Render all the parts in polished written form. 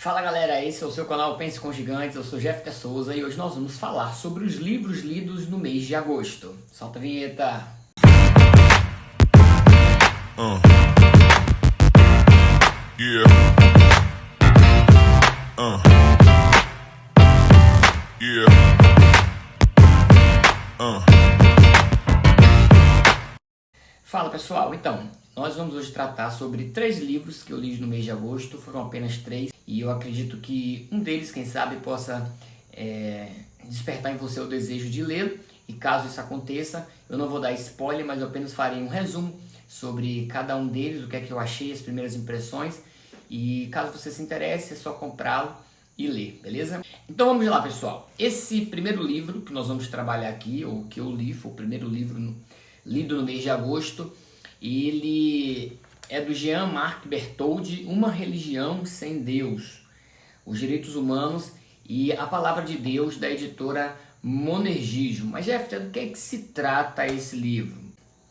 Fala galera, esse é o seu canal Pense com Gigantes, eu sou Jeff Souza e hoje nós vamos falar sobre os livros lidos no mês de agosto. Solta a vinheta! Yeah. Yeah. Fala pessoal, então, nós vamos hoje tratar sobre 3 livros que eu li no mês de agosto, foram apenas 3, e eu acredito que um deles, quem sabe, possa despertar em você o desejo de lê-lo, e caso isso aconteça, eu não vou dar spoiler, mas eu apenas farei um resumo sobre cada um deles, o que é que eu achei, as primeiras impressões, e caso você se interesse, é só comprá-lo e ler, beleza? Então vamos lá pessoal, esse primeiro livro que nós vamos trabalhar aqui, ou que eu li, foi o primeiro livro lido no mês de agosto, ele é do Jean-Marc Bertholdi, Uma Religião Sem Deus, os Direitos Humanos e a Palavra de Deus, da editora Monergismo. Mas Jeff, do que é que se trata esse livro?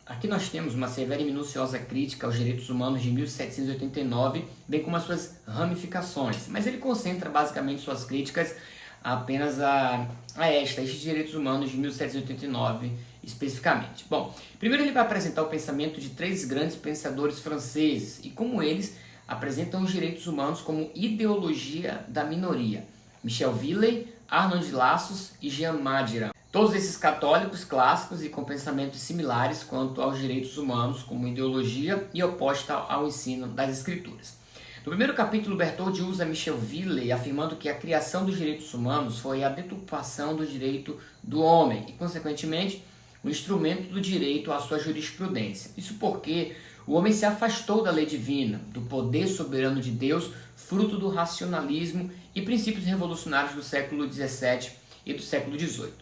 Aqui nós temos uma severa e minuciosa crítica aos direitos humanos de 1789, bem como as suas ramificações, mas ele concentra basicamente suas críticas apenas a estes direitos humanos de 1789 especificamente. Bom, primeiro ele vai apresentar o pensamento de 3 grandes pensadores franceses e como eles apresentam os direitos humanos como ideologia da minoria: Michel Villey, Arnaud Lassos e Jean Madiran. Todos esses católicos clássicos e com pensamentos similares quanto aos direitos humanos como ideologia e oposta ao ensino das escrituras. No primeiro capítulo, Bertholdi usa Michel Villey afirmando que a criação dos direitos humanos foi a deturpação do direito do homem e, consequentemente, o instrumento do direito à sua jurisprudência. Isso porque o homem se afastou da lei divina, do poder soberano de Deus, fruto do racionalismo e princípios revolucionários do século XVII e do século XVIII.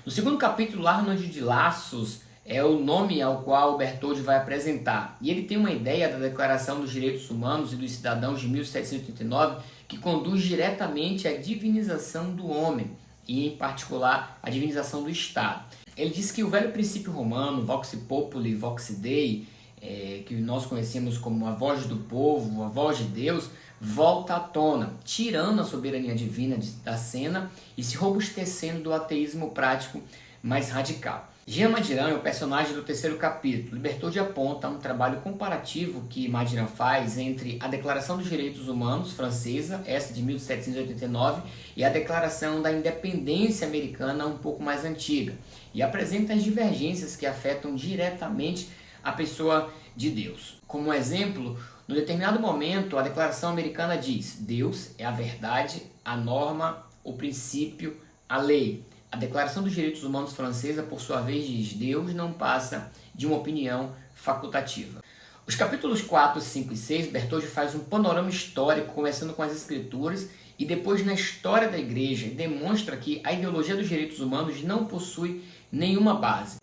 No segundo capítulo, Arnaud de Lassos é o nome ao qual Bertholdi vai apresentar. E ele tem uma ideia da Declaração dos Direitos Humanos e dos Cidadãos de 1789 que conduz diretamente à divinização do homem e, em particular, à divinização do Estado. Ele diz que o velho princípio romano, vox populi, vox dei, que nós conhecemos como a voz do povo, a voz de Deus, volta à tona, tirando a soberania divina da cena e se robustecendo do ateísmo prático mais radical. Jean Madiran é o personagem do terceiro capítulo. Bertholdi aponta um trabalho comparativo que Madiran faz entre a Declaração dos Direitos Humanos francesa, essa de 1789, e a Declaração da Independência americana, um pouco mais antiga, e apresenta as divergências que afetam diretamente a pessoa de Deus. Como exemplo, no determinado momento, a Declaração americana diz: Deus é a verdade, a norma, o princípio, a lei. A Declaração dos Direitos Humanos francesa, por sua vez, diz: Deus não passa de uma opinião facultativa. Os capítulos 4, 5 e 6, Bertholdi faz um panorama histórico, começando com as Escrituras e depois na história da Igreja, e demonstra que a ideologia dos direitos humanos não possui nenhuma base.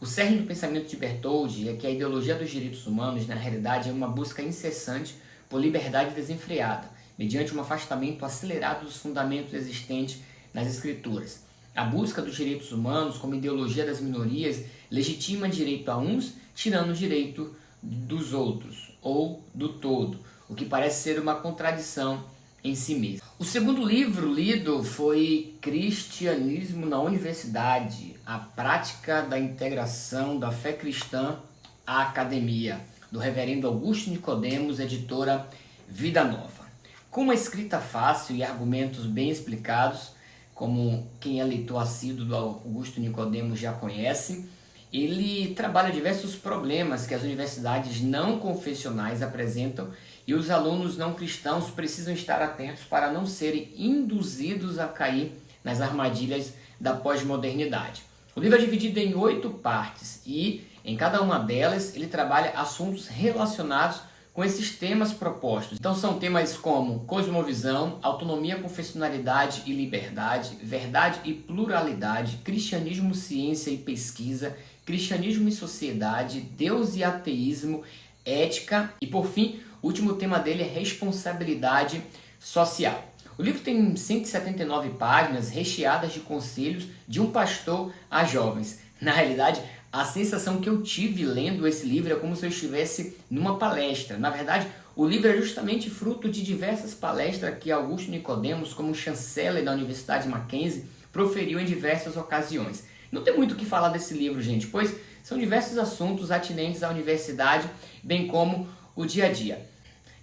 O cerne do pensamento de Bertholdi é que a ideologia dos direitos humanos, na realidade, é uma busca incessante por liberdade desenfreada, mediante um afastamento acelerado dos fundamentos existentes nas Escrituras. A busca dos direitos humanos como ideologia das minorias legitima direito a uns, tirando o direito dos outros, ou do todo, o que parece ser uma contradição em si mesmo. O segundo livro lido foi Cristianismo na Universidade, a prática da integração da fé cristã à academia, do reverendo Augusto Nicodemos, editora Vida Nova. Com uma escrita fácil e argumentos bem explicados, como quem é leitor assíduo do Augusto Nicodemos já conhece, ele trabalha diversos problemas que as universidades não confessionais apresentam e os alunos não cristãos precisam estar atentos para não serem induzidos a cair nas armadilhas da pós-modernidade. O livro é dividido em 8 partes e, em cada uma delas, ele trabalha assuntos relacionados com esses temas propostos. Então são temas como cosmovisão, autonomia, confessionalidade e liberdade, verdade e pluralidade, cristianismo, ciência e pesquisa, cristianismo e sociedade, Deus e ateísmo, ética e, por fim, o último tema dele é responsabilidade social. O livro tem 179 páginas recheadas de conselhos de um pastor a jovens. Na realidade, a sensação que eu tive lendo esse livro é como se eu estivesse numa palestra. Na verdade, O livro é justamente fruto de diversas palestras que Augusto Nicodemos, como chanceler da Universidade Mackenzie, proferiu em diversas ocasiões. Não tem muito o que falar desse livro, gente, pois são diversos assuntos atinentes à universidade, bem como o dia a dia.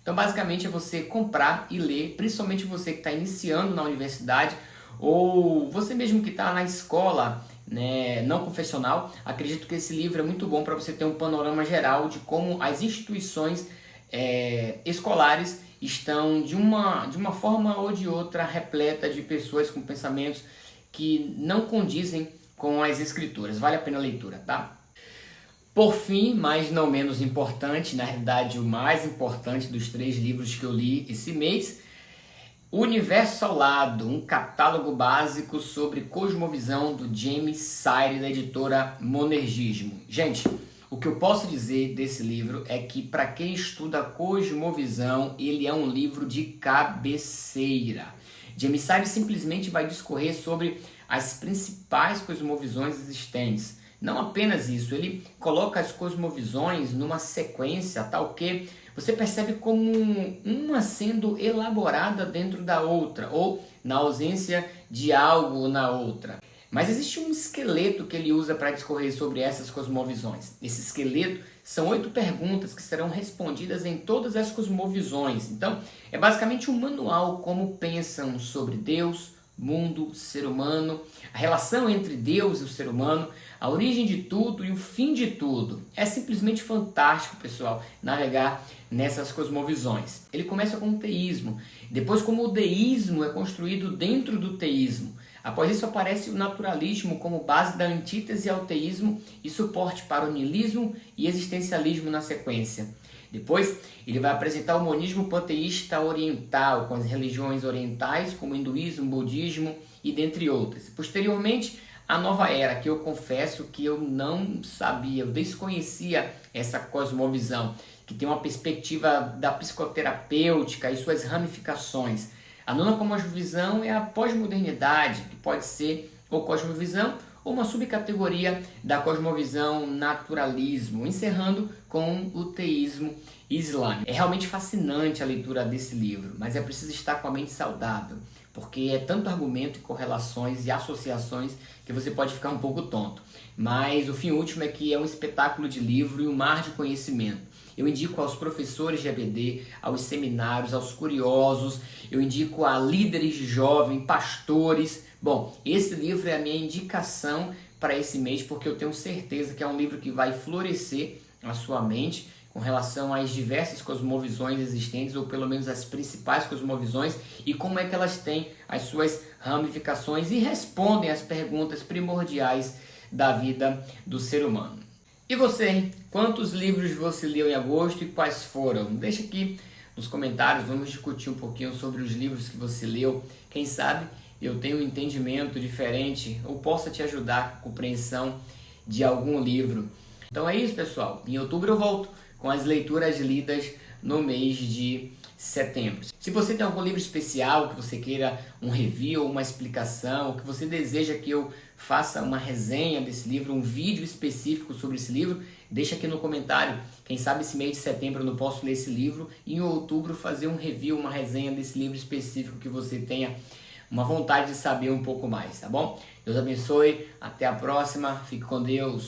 Então, basicamente, é você comprar e ler, principalmente você que está iniciando na universidade ou você mesmo que está na escola, né, não confessional. Acredito que esse livro é muito bom para você ter um panorama geral de como as instituições escolares estão, de uma forma ou de outra, repleta de pessoas com pensamentos que não condizem com as escrituras. Vale a pena a leitura, tá? Por fim, mas não menos importante, na realidade o mais importante dos 3 livros que eu li esse mês, Universo ao Lado, um catálogo básico sobre cosmovisão do James Sire, da editora Monergismo. Gente, o que eu posso dizer desse livro é que para quem estuda cosmovisão, ele é um livro de cabeceira. James Sire simplesmente vai discorrer sobre as principais cosmovisões existentes. Não apenas isso, ele coloca as cosmovisões numa sequência tal que você percebe como uma sendo elaborada dentro da outra, ou na ausência de algo na outra. Mas existe um esqueleto que ele usa para discorrer sobre essas cosmovisões. Esse esqueleto são 8 perguntas que serão respondidas em todas as cosmovisões. Então, é basicamente um manual como pensam sobre Deus, mundo, ser humano, a relação entre Deus e o ser humano, a origem de tudo e o fim de tudo. É simplesmente fantástico, pessoal, navegar nessas cosmovisões. Ele começa com o teísmo, depois como o deísmo é construído dentro do teísmo. Após isso aparece o naturalismo como base da antítese ao teísmo e suporte para o niilismo e existencialismo na sequência. Depois, ele vai apresentar o monismo panteísta oriental, com as religiões orientais, como o hinduísmo, o budismo e dentre outras. Posteriormente, a nova era, que eu confesso que eu não sabia, eu desconhecia essa cosmovisão, que tem uma perspectiva da psicoterapêutica e suas ramificações. A nona cosmovisão é a pós-modernidade, que pode ser ou cosmovisão ou uma subcategoria da cosmovisão naturalismo, encerrando com o teísmo islâmico. É realmente fascinante a leitura desse livro, mas é preciso estar com a mente saudável, porque é tanto argumento, correlações e associações que você pode ficar um pouco tonto. Mas o fim último é que é um espetáculo de livro e um mar de conhecimento. Eu indico aos professores de EBD, aos seminários, aos curiosos, eu indico a líderes de jovem, pastores. Bom, esse livro é a minha indicação para esse mês, porque eu tenho certeza que é um livro que vai florescer a sua mente com relação às diversas cosmovisões existentes, ou pelo menos as principais cosmovisões, e como é que elas têm as suas ramificações e respondem às perguntas primordiais da vida do ser humano. E você, quantos livros você leu em agosto e quais foram? Deixa aqui nos comentários, vamos discutir um pouquinho sobre os livros que você leu. Quem sabe eu tenho um entendimento diferente ou possa te ajudar com a compreensão de algum livro. Então é isso, pessoal. Em outubro eu volto com as leituras lidas no mês de setembro. Se você tem algum livro especial que você queira um review, uma explicação, ou que você deseja que eu faça uma resenha desse livro, um vídeo específico sobre esse livro, deixa aqui no comentário. Quem sabe esse mês de setembro eu não posso ler esse livro e em outubro fazer um review, uma resenha desse livro específico que você tenha uma vontade de saber um pouco mais, tá bom? Deus abençoe, até a próxima, fique com Deus.